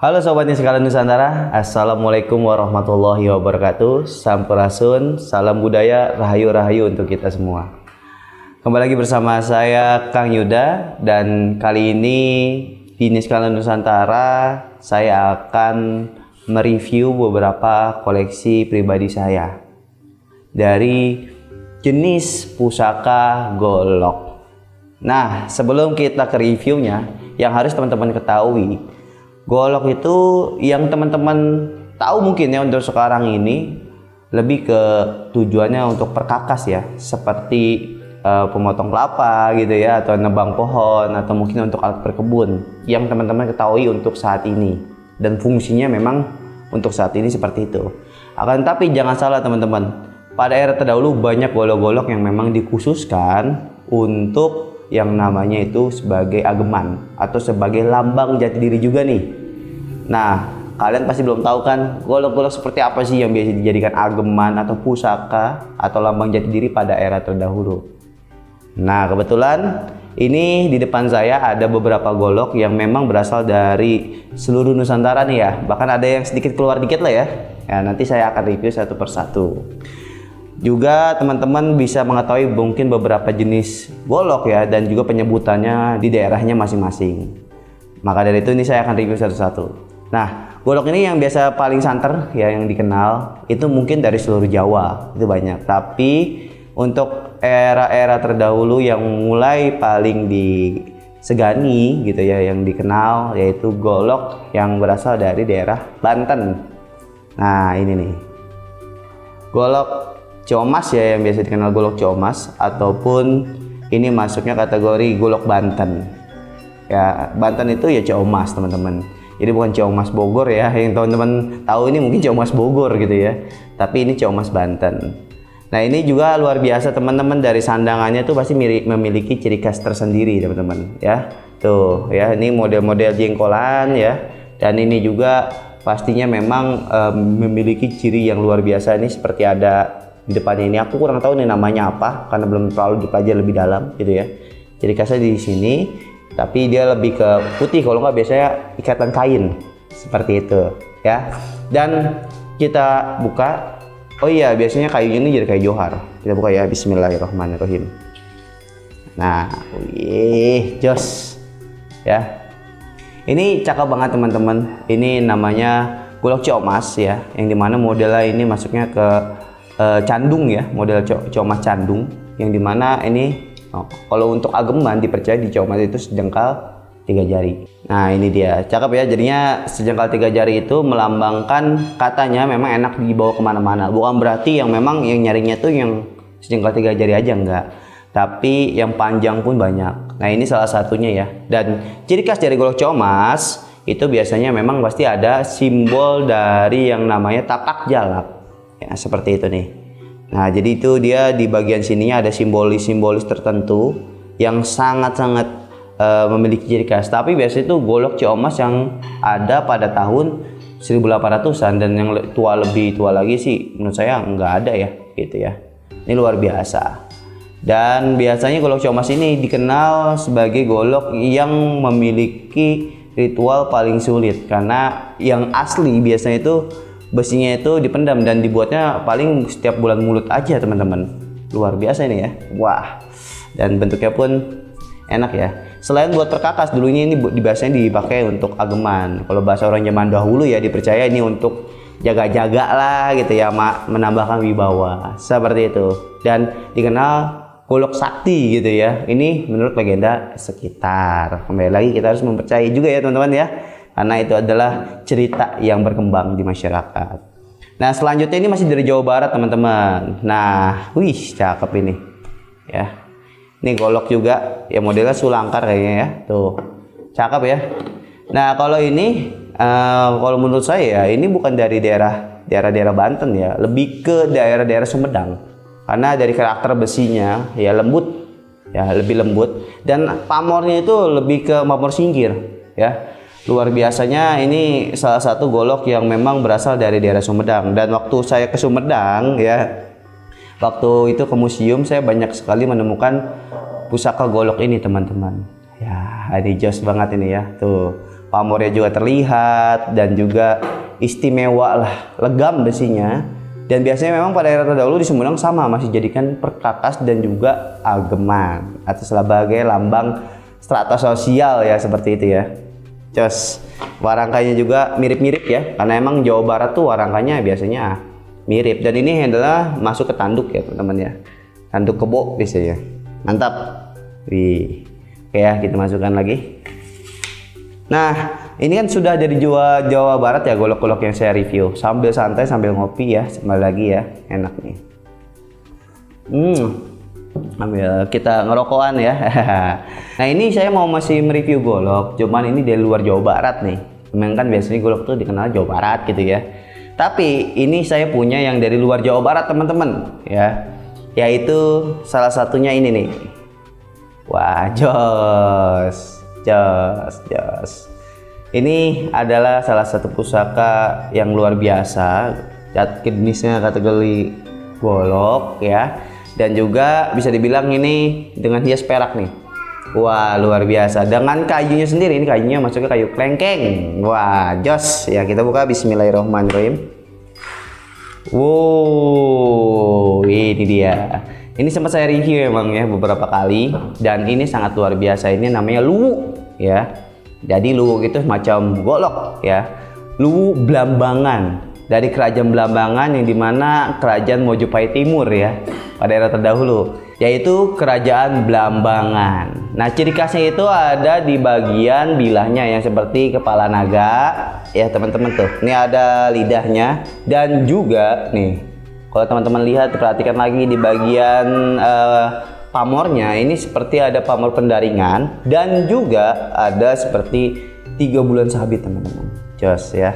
Halo Sobat Sekalian Nusantara, Assalamualaikum warahmatullahi wabarakatuh. Sampurasun, salam budaya, rahayu-rahayu untuk kita semua. Kembali lagi bersama saya Kang Yuda, dan kali ini di Sekalian Nusantara saya akan mereview beberapa koleksi pribadi saya dari jenis pusaka golok. Nah, sebelum kita ke reviewnya, yang harus teman-teman ketahui, golok itu yang teman-teman tahu mungkin ya untuk sekarang ini lebih ke tujuannya untuk perkakas ya, seperti pemotong kelapa gitu ya, atau nebang pohon, atau mungkin untuk alat berkebun yang teman-teman ketahui untuk saat ini, dan fungsinya memang untuk saat ini seperti itu. Akan tapi jangan salah teman-teman, pada era terdahulu banyak golok-golok yang memang dikhususkan untuk yang namanya itu sebagai ageman atau sebagai lambang jati diri juga nih. Nah, kalian pasti belum tahu kan golok-golok seperti apa sih yang biasa dijadikan ageman atau pusaka atau lambang jati diri pada era terdahulu. Nah, kebetulan ini di depan saya ada beberapa golok yang memang berasal dari seluruh Nusantara nih ya. Bahkan ada yang sedikit keluar dikit lah ya. Ya, nanti saya akan review satu persatu. Juga teman-teman bisa mengetahui mungkin beberapa jenis golok ya, dan juga penyebutannya di daerahnya masing-masing. Maka dari itu ini saya akan review satu-satu. Nah, golok ini yang biasa paling santer ya, yang dikenal itu mungkin dari seluruh Jawa, itu banyak. Tapi untuk era-era terdahulu yang mulai paling disegani gitu ya, yang dikenal yaitu golok yang berasal dari daerah Banten. Nah, ini nih. Golok Ciomas ya, yang biasa dikenal golok Ciomas, ataupun ini masuknya kategori golok Banten. Ya, Banten itu ya Ciomas teman-teman. Jadi bukan Ciomas Bogor ya, yang teman-teman tahu ini mungkin Ciomas Bogor gitu ya. Tapi ini Ciomas Banten. Nah, ini juga luar biasa teman-teman, dari sandangannya tuh pasti memiliki ciri khas tersendiri teman-teman ya. Tuh ya, ini model-model jengkolan ya. Dan ini juga pastinya memang memiliki ciri yang luar biasa nih, seperti ada di depannya ini. Aku kurang tahu nih namanya apa karena belum terlalu dipelajari lebih dalam gitu ya. Jadi khasnya di sini, tapi dia lebih ke putih, kalau nggak biasanya ikatan kain seperti itu ya. Dan kita buka. Oh iya, biasanya kayunya ini jadi kayu johar. Kita buka ya, bismillahirrahmanirrahim. Nah, wih, jos ya. Ini cakep banget teman-teman. Ini namanya golok Ciomas ya, yang dimana modelnya ini masuknya ke candung ya, model Ciomas candung, yang dimana ini kalau untuk ageman dipercaya di Ciomas itu sejengkal 3 jari. Nah, ini dia, cakep ya. Jadinya sejengkal 3 jari itu melambangkan, katanya memang enak dibawa kemana-mana. Bukan berarti yang memang yang nyarinya tuh yang sejengkal 3 jari aja, enggak, tapi yang panjang pun banyak. Nah, ini salah satunya ya. Dan ciri khas dari golok Ciomas itu biasanya memang pasti ada simbol dari yang namanya tapak jalak ya, seperti itu nih. Nah, jadi itu dia di bagian sininya ada simbolis-simbolis tertentu yang sangat-sangat memiliki ciri khas. Tapi biasanya itu golok Ciomas yang ada pada tahun 1800-an, dan yang lebih tua lagi sih menurut saya nggak ada ya gitu ya. Ini luar biasa. Dan biasanya golok Ciomas ini dikenal sebagai golok yang memiliki ritual paling sulit, karena yang asli biasanya itu besinya itu dipendam dan dibuatnya paling setiap bulan mulut aja teman-teman. Luar biasa ini ya. Wah, dan bentuknya pun enak ya. Selain buat perkakas, dulunya ini biasanya dipakai untuk ageman. Kalau bahasa orang zaman dahulu ya, dipercaya ini untuk jaga-jaga lah gitu ya, menambahkan wibawa seperti itu. Dan dikenal golok sakti gitu ya. Ini menurut legenda sekitar. Kembali lagi kita harus mempercayai juga ya teman-teman ya, karena itu adalah cerita yang berkembang di masyarakat. Nah, selanjutnya ini masih dari Jawa Barat teman-teman. Nah, wih, cakep ini ya. Ini golok juga ya, modelnya sulangkar kayaknya ya. Tuh, cakep ya. Nah, kalau ini kalau menurut saya ini bukan dari daerah Banten ya, lebih ke daerah-daerah Sumedang. Karena dari karakter besinya ya lembut ya, lebih lembut, dan pamornya itu lebih ke pamor singkir ya. Luar biasanya, ini salah satu golok yang memang berasal dari daerah Sumedang. Dan waktu saya ke Sumedang ya, waktu itu ke museum, saya banyak sekali menemukan pusaka golok ini teman-teman. Ya, ini jos banget ini ya. Tuh, pamornya juga terlihat dan juga istimewa lah, legam besinya. Dan biasanya memang pada era terdahulu di Sumedang sama masih jadikan perkakas dan juga ageman atau sebagai lambang strata sosial ya, seperti itu ya. Jos, warangkanya juga mirip-mirip ya, karena emang Jawa Barat tuh warangkanya biasanya mirip. Dan ini adalah masuk ke tanduk ya teman-teman ya, tanduk kebo biasanya. Mantap. Wih, oke ya, kita masukkan lagi. Nah, ini kan sudah dari Jawa Barat ya golok-golok yang saya review. Sambil santai, sambil ngopi ya, sambil lagi ya, enak nih. Ambil kita ngerokokan ya. Nah, ini saya mau masih mereview golok, cuman ini dari luar Jawa Barat nih. Memang kan biasanya golok tuh dikenal Jawa Barat gitu ya. Tapi ini saya punya yang dari luar Jawa Barat teman-teman ya. Yaitu salah satunya ini nih. Wah, jos. Ini adalah salah satu pusaka yang luar biasa. Jenisnya kategori golok ya. Dan juga bisa dibilang ini dengan hias perak nih. Wah, luar biasa. Dengan kayunya sendiri, ini kayunya masuknya kayu klengkeng. Wah, jos. Ya, kita buka, bismillahirrahmanirrahim. Wow, ini dia. Ini sempat saya review emang ya beberapa kali, dan ini sangat luar biasa. Ini namanya luwu ya. Jadi luwu itu semacam golok ya. Luwu Blambangan dari kerajaan Blambangan, yang dimana kerajaan Mojopahit Timur ya pada era terdahulu, yaitu kerajaan Blambangan. Nah, ciri khasnya itu ada di bagian bilahnya yang seperti kepala naga ya teman-teman tuh. Ini ada lidahnya, dan juga nih kalau teman-teman lihat, perhatikan lagi di bagian pamornya, ini seperti ada pamor pendaringan, dan juga ada seperti 3 bulan sabit teman-teman. Jos ya.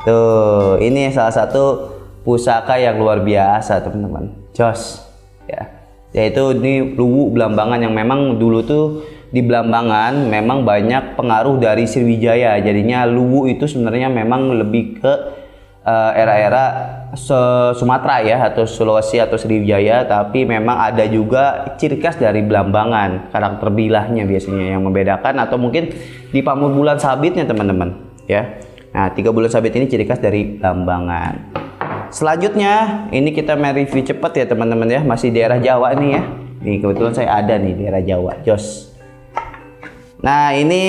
Tuh, ini salah satu pusaka yang luar biasa teman-teman. Jos ya. Yaitu ini luwu Blambangan, yang memang dulu tuh di Blambangan memang banyak pengaruh dari Sriwijaya. Jadinya luwu itu sebenarnya memang lebih ke era-era Sumatera ya, atau Sulawesi atau Sriwijaya, tapi memang ada juga ciri khas dari Blambangan, karakter bilahnya biasanya yang membedakan, atau mungkin di pamor bulan sabitnya teman-teman ya. Nah, 3 bulan sabit ini ciri khas dari Blambangan. Selanjutnya ini kita mereview cepat ya teman-teman ya, masih daerah Jawa nih ya. Nih kebetulan saya ada nih daerah Jawa, jos. Nah, ini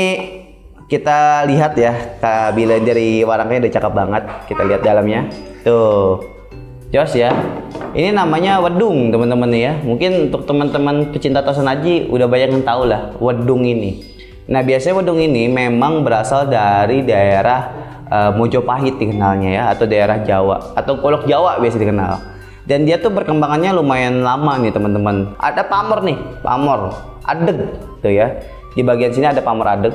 kita lihat ya, bila dari warangnya udah cakep banget. Kita lihat dalamnya tuh, jos ya. Ini namanya wedung teman-teman ya. Mungkin untuk teman-teman pecinta tosan aji udah banyak yang tahu lah wedung ini. Nah, biasanya wedung ini memang berasal dari daerah Mojopahit dikenalnya ya, atau daerah Jawa, atau golok Jawa biasa dikenal. Dan dia tuh perkembangannya lumayan lama nih teman-teman. Ada pamor nih, pamor adeg tuh ya. Di bagian sini ada pamor adeg,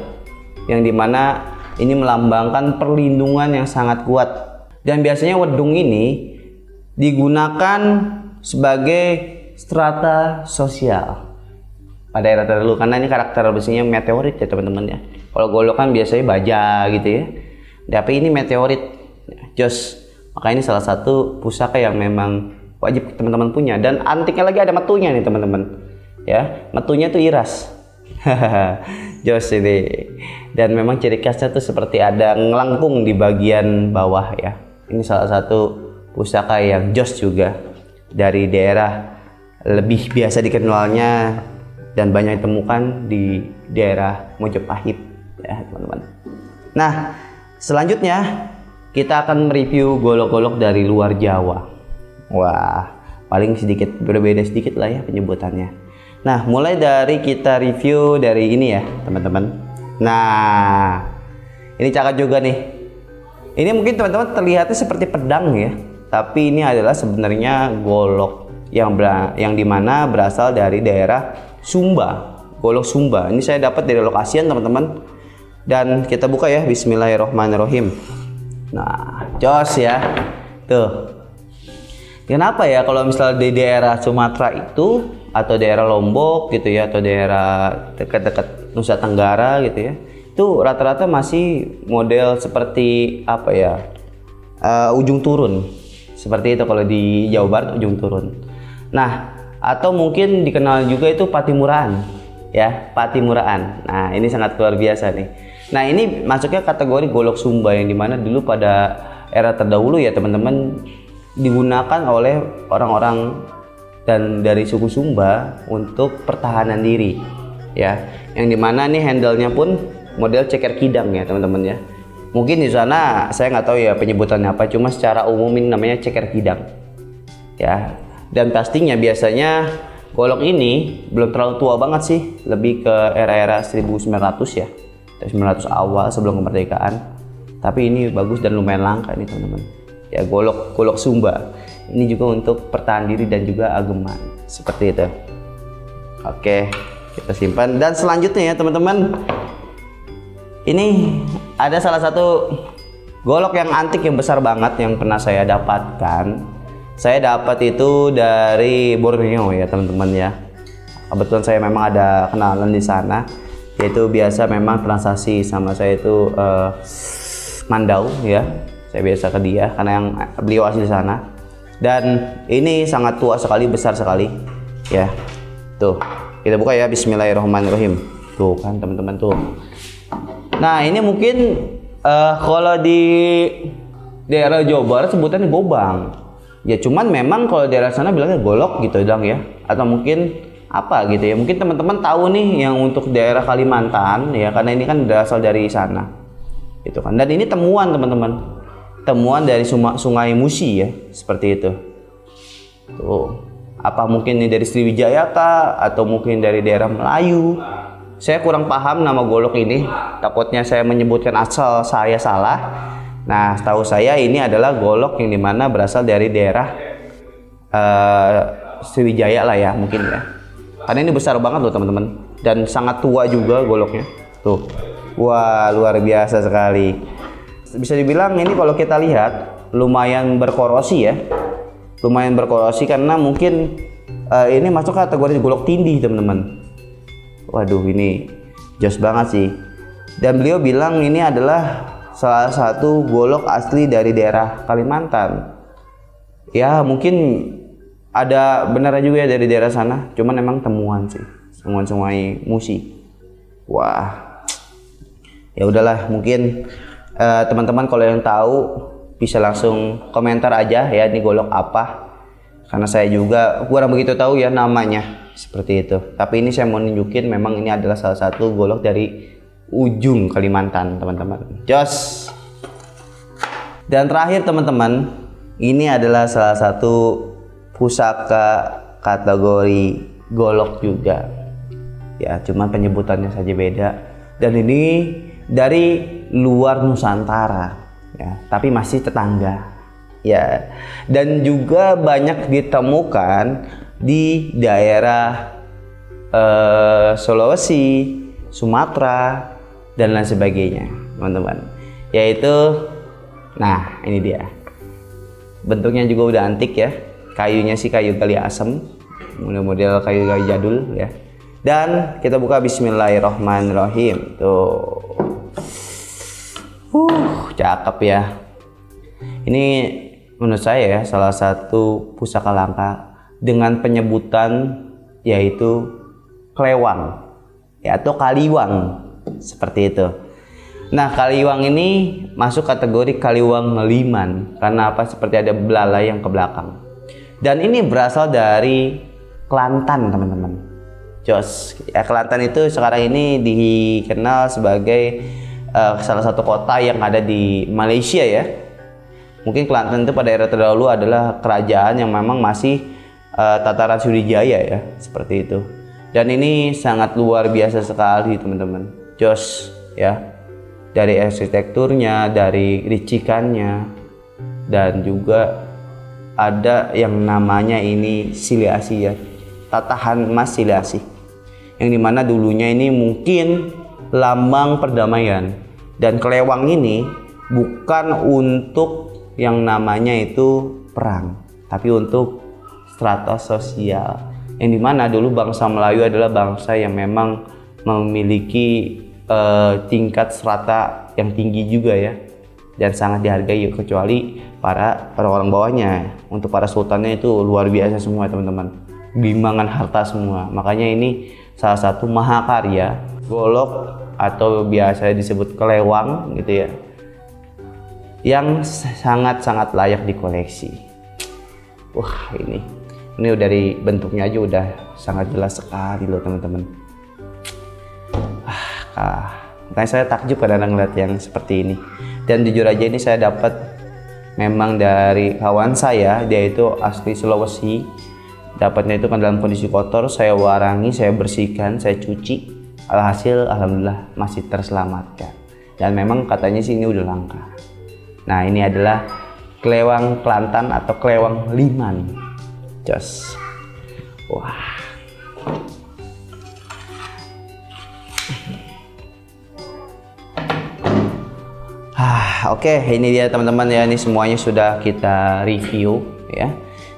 yang dimana ini melambangkan perlindungan yang sangat kuat. Dan biasanya wedung ini digunakan sebagai strata sosial pada era terdahulu, karena ini karakter besinya meteorit ya teman-teman ya. Kalau golok kan biasanya baja gitu ya, tapi ini meteorit, jos. Maka ini salah satu pusaka yang memang wajib teman-teman punya. Dan antiknya lagi ada metunya nih teman-teman ya, metunya tuh iras. Jos ini. Dan memang ciri khasnya tuh seperti ada ngelengkung di bagian bawah ya. Ini salah satu pusaka yang jos juga dari daerah lebih biasa dikenalnya dan banyak ditemukan di daerah Mojopahit ya teman-teman. Nah, selanjutnya kita akan mereview golok-golok dari luar Jawa. Wah, paling sedikit berbeda sedikit lah ya penyebutannya. Nah, mulai dari kita review dari ini ya teman-teman. Nah, ini cakep juga nih. Ini mungkin teman-teman terlihatnya seperti pedang ya, tapi ini adalah sebenarnya golok yang dimana berasal dari daerah Sumba, golok Sumba. Ini saya dapat dari lokasian teman-teman. Dan kita buka ya, bismillahirrahmanirrahim. Nah, jos ya. Tuh. Kenapa ya kalau misalnya di daerah Sumatera itu, atau daerah Lombok gitu ya, atau daerah dekat-dekat Nusa Tenggara gitu ya, itu rata-rata masih model seperti apa ya, ujung turun. Seperti itu kalau di Jawa Barat, ujung turun. Nah, atau mungkin dikenal juga itu patimuraan ya, patimuraan. Nah, ini sangat luar biasa nih. Nah, ini masuknya kategori golok Sumba yang dimana dulu pada era terdahulu ya teman-teman digunakan oleh orang-orang dan dari suku Sumba untuk pertahanan diri ya, yang dimana nih handle-nya pun model ceker kidang ya teman-teman ya. Mungkin di sana saya nggak tahu ya penyebutannya apa, cuma secara umum ini namanya ceker kidang ya. Dan pastinya biasanya golok ini belum terlalu tua banget sih, lebih ke era-era 1900 ya, 1900 awal sebelum kemerdekaan. Tapi ini bagus dan lumayan langka nih teman-teman ya, golok Sumba ini juga untuk pertahanan diri dan juga ageman seperti itu. Oke, kita simpan. Dan selanjutnya ya teman-teman, ini ada salah satu golok yang antik yang besar banget yang pernah saya dapatkan. Saya dapat itu dari Borneo ya teman-teman ya. Kebetulan saya memang ada kenalan di sana, yaitu biasa memang transaksi sama saya itu mandau ya. Saya biasa ke dia karena yang beliau asli sana. Dan ini sangat tua sekali, besar sekali ya. Tuh, kita buka ya, bismillahirrahmanirrahim. Tuh kan teman-teman tuh. Nah, ini mungkin kalau di daerah Jawa Barat sebutannya gobang. Ya cuman memang kalau daerah sana bilangnya golok gitu dong ya. Atau mungkin apa gitu ya. Mungkin teman-teman tahu nih yang untuk daerah Kalimantan ya, karena ini kan berasal dari sana. Gitu kan. Dan ini temuan teman-teman. Temuan dari Sungai Musi ya, seperti itu. Tuh. Apa mungkin ini dari Sriwijaya kah, atau mungkin dari daerah Melayu? Saya kurang paham nama golok ini. Takutnya saya menyebutkan asal saya salah. Nah, setahu saya ini adalah golok yang dimana berasal dari daerah Sriwijaya lah ya, mungkin ya. Karena ini besar banget loh teman-teman, dan sangat tua juga goloknya. Tuh, wah luar biasa sekali. Bisa dibilang ini kalau kita lihat lumayan berkorosi ya, lumayan berkorosi karena mungkin ini masuk kategori golok tindih teman-teman. Waduh, ini jos banget sih. Dan beliau bilang ini adalah salah satu golok asli dari daerah Kalimantan. Ya mungkin ada benar juga ya dari daerah sana, cuman emang temuan sih, temuan Sungai Musi. Wah, ya udahlah, mungkin teman-teman kalau yang tahu bisa langsung komentar aja ya, ini golok apa, karena saya juga kurang begitu tahu ya namanya seperti itu. Tapi ini saya mau nunjukin memang ini adalah salah satu golok dari ujung Kalimantan teman-teman. Jos. Dan terakhir teman-teman, ini adalah salah satu pusaka kategori golok juga ya, cuman penyebutannya saja beda. Dan ini dari luar Nusantara ya, tapi masih tetangga ya, dan juga banyak ditemukan di daerah Sulawesi, Sumatera dan lain sebagainya teman-teman. Yaitu, nah ini dia, bentuknya juga udah antik ya, kayunya sih kayu gali asem, model kayu jadul ya. Dan kita buka, bismillahirrahmanirrahim. Tuh. Cakep ya. Ini menurut saya ya salah satu pusaka langka dengan penyebutan yaitu klewang ya, atau kaliwang seperti itu. Nah, kaliwang ini masuk kategori kaliwang ngeliman karena apa? Seperti ada belalai yang ke belakang. Dan ini berasal dari Kelantan teman-teman. Jos ya, Kelantan itu sekarang ini dikenal sebagai salah satu kota yang ada di Malaysia ya. Mungkin Kelantan itu pada era terdahulu adalah kerajaan yang memang masih tataran Sriwijaya ya, seperti itu. Dan ini sangat luar biasa sekali teman-teman. Jos ya, dari arsitekturnya, dari ricikannya, dan juga ada yang namanya ini siliasi ya, tatahan emas siliasi, yang dimana dulunya ini mungkin lambang perdamaian. Dan kelewang ini bukan untuk yang namanya itu perang, tapi untuk strata sosial, yang dimana dulu bangsa Melayu adalah bangsa yang memang memiliki tingkat strata yang tinggi juga ya, dan sangat dihargai kecuali para orang bawahnya. Untuk para sultannya itu luar biasa semua teman-teman, bimbangan harta semua. Makanya ini salah satu mahakarya golok atau biasa disebut kelewang gitu ya, yang sangat-sangat layak dikoleksi. Wah, ini dari bentuknya aja udah sangat jelas sekali loh teman-teman. Makanya saya takjub kadang ngeliat yang seperti ini. Dan jujur aja ini saya dapat memang dari kawan saya, dia itu asli Sulawesi. Dapatnya itu kan dalam kondisi kotor, saya warangi, saya bersihkan, saya cuci. Alhasil alhamdulillah masih terselamatkan. Dan memang katanya sih ini udah langka. Nah, ini adalah kelewang Kelantan atau kelewang Liman. Jos. Wah. Oke, ini dia teman-teman ya, ini semuanya sudah kita review ya,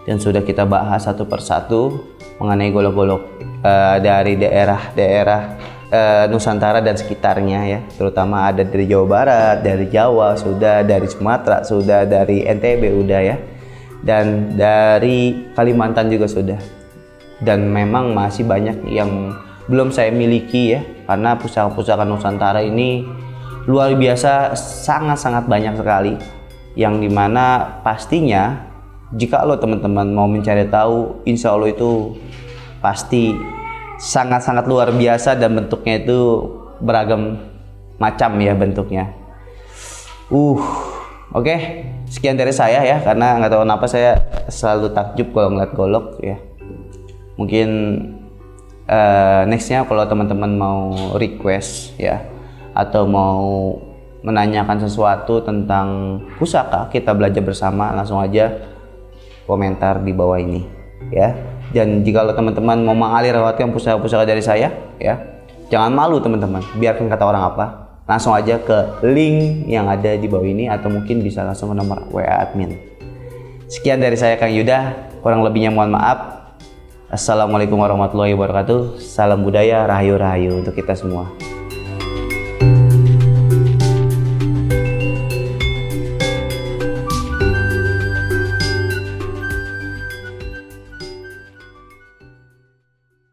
dan sudah kita bahas satu persatu mengenai golok-golok dari daerah-daerah Nusantara dan sekitarnya ya, terutama ada dari Jawa Barat, dari Jawa sudah, dari Sumatera sudah, dari NTB udah ya, dan dari Kalimantan juga sudah, dan memang masih banyak yang belum saya miliki ya, karena pusaka-pusaka Nusantara ini luar biasa, sangat-sangat banyak sekali, yang dimana pastinya jika lo teman-teman mau mencari tahu, insya Allah itu pasti sangat-sangat luar biasa, dan bentuknya itu beragam macam ya bentuknya. Oke, sekian dari saya ya, karena nggak tahu kenapa saya selalu takjub kalau ngeliat golok ya. Mungkin nextnya kalau teman-teman mau request ya, atau mau menanyakan sesuatu tentang pusaka, kita belajar bersama, langsung aja komentar di bawah ini ya. Dan jika teman-teman mau mengalir lewatkan pusaka-pusaka dari saya ya, jangan malu teman-teman, biarkan kata orang apa, langsung aja ke link yang ada di bawah ini, atau mungkin bisa langsung ke nomor WA admin. Sekian dari saya Kang Yuda, kurang lebihnya mohon maaf. Assalamualaikum warahmatullahi wabarakatuh. Salam budaya, rahayu-rahayu untuk kita semua.